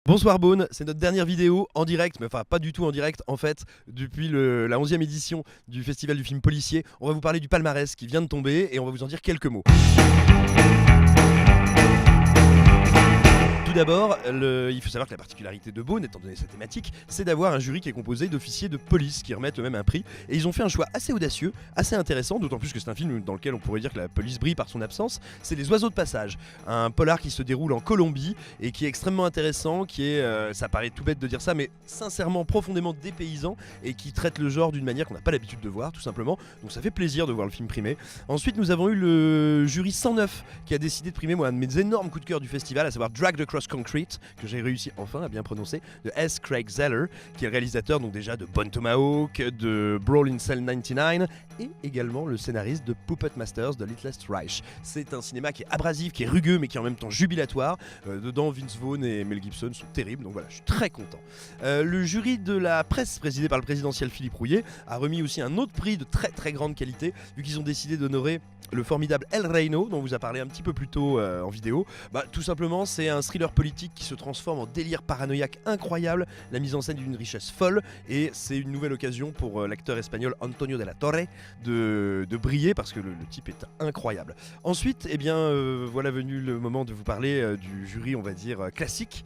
Bonsoir Beaune, c'est notre dernière vidéo en direct, mais enfin pas du tout en direct en fait, depuis la 11e édition du Festival du film policier. On va vous parler du palmarès qui vient de tomber et on va vous en dire quelques mots. Tout d'abord, il faut savoir que la particularité de Beaune, étant donné sa thématique, c'est d'avoir un jury qui est composé d'officiers de police qui remettent eux-mêmes un prix. Et ils ont fait un choix assez audacieux, assez intéressant, d'autant plus que c'est un film dans lequel on pourrait dire que la police brille par son absence. C'est Les Oiseaux de Passage, un polar qui se déroule en Colombie et qui est extrêmement intéressant, qui est, ça paraît tout bête de dire ça, mais sincèrement profondément dépaysant et qui traite le genre d'une manière qu'on n'a pas l'habitude de voir, tout simplement. Donc ça fait plaisir de voir le film primé. Ensuite, nous avons eu le jury 109 qui a décidé de primer un de mes énormes coups de cœur du festival, à savoir Dragged Across Concrete, que j'ai réussi enfin à bien prononcer, de S. Craig Zeller, qui est le réalisateur donc déjà de Bone Tomahawk, de Brawl in Cell 99 et également le scénariste de Puppet Masters de Littlest Reich. C'est un cinéma qui est abrasif, qui est rugueux mais qui est en même temps jubilatoire. Dedans, Vince Vaughn et Mel Gibson sont terribles, donc voilà, je suis très content. Le jury de la presse, présidé par le présidentiel Philippe Rouillet, a remis aussi un autre prix de très très grande qualité, vu qu'ils ont décidé d'honorer le formidable El Reino, dont on vous a parlé un petit peu plus tôt en vidéo. Tout simplement, c'est un thriller politique qui se transforme en délire paranoïaque incroyable, la mise en scène d'une richesse folle, et c'est une nouvelle occasion pour l'acteur espagnol Antonio de la Torre de briller, parce que le type est incroyable. Ensuite, voilà venu le moment de vous parler du jury, on va dire, classique,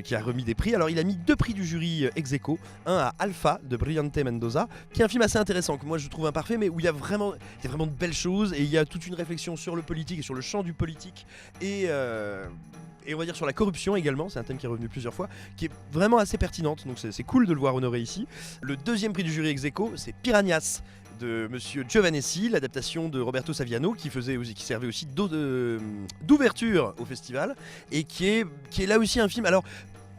qui a remis des prix. Alors, il a mis 2 prix du jury ex aequo, un à Alpha de Brillante Mendoza, qui est un film assez intéressant, que moi je trouve imparfait, mais où il y a vraiment de belles choses, et il y a toute une réflexion sur le politique et sur le champ du politique, et on va dire sur la corruption également, c'est un thème qui est revenu plusieurs fois, qui est vraiment assez pertinente, donc c'est cool de le voir honoré ici. Le deuxième prix du jury ex aequo, c'est Piranhas de Monsieur Giovanessi, l'adaptation de Roberto Saviano, qui servait aussi d'ouverture au festival, et qui est là aussi un film, alors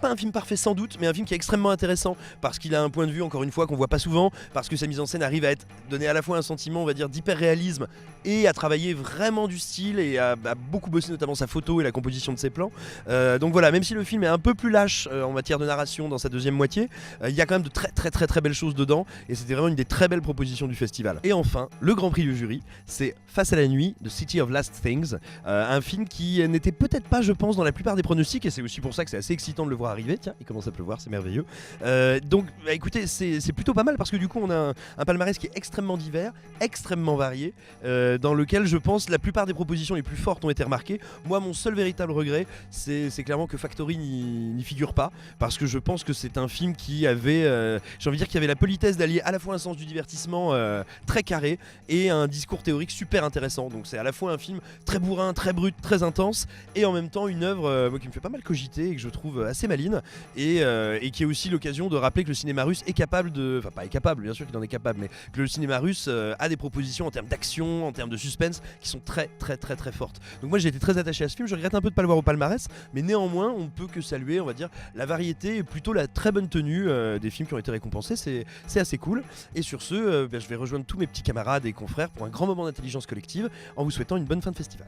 pas un film parfait sans doute, mais un film qui est extrêmement intéressant parce qu'il a un point de vue, encore une fois, qu'on voit pas souvent, parce que sa mise en scène arrive à donner à la fois un sentiment, on va dire, d'hyper-réalisme et à travailler vraiment du style et à beaucoup bosser notamment sa photo et la composition de ses plans. Donc voilà, même si le film est un peu plus lâche en matière de narration dans sa deuxième moitié, il y a quand même de très très très très belles choses dedans et c'était vraiment une des très belles propositions du festival. Et enfin, le grand prix du jury, c'est Face à la nuit de City of Last Things, un film qui n'était peut-être pas, je pense, dans la plupart des pronostics, et c'est aussi pour ça que c'est assez excitant de le voir arriver. Tiens, il commence à pleuvoir, c'est merveilleux. Donc écoutez, c'est plutôt pas mal parce que du coup on a un palmarès qui est extrêmement divers, extrêmement varié, dans lequel je pense la plupart des propositions les plus fortes ont été remarquées. Moi, mon seul véritable regret, c'est clairement que Factory n'y figure pas, parce que je pense que c'est un film qui avait, j'ai envie de dire, qui avait la politesse d'allier à la fois un sens du divertissement très carré et un discours théorique super intéressant. Donc c'est à la fois un film très bourrin, très brut, très intense, et en même temps une œuvre qui me fait pas mal cogiter et que je trouve assez maline, et qui est aussi l'occasion de rappeler que le cinéma russe est capable de, enfin pas est capable, bien sûr qu'il en est capable, mais que le cinéma russe a des propositions en termes d'action, en termes de suspense qui sont très très très très fortes. Donc moi j'ai été très attaché à ce film, je regrette un peu de pas le voir au palmarès, mais néanmoins on peut que saluer, on va dire, la variété et plutôt la très bonne tenue des films qui ont été récompensés, c'est assez cool. Et sur ce, je vais rejoindre tous mes petits camarades et confrères pour un grand moment d'intelligence collective en vous souhaitant une bonne fin de festival.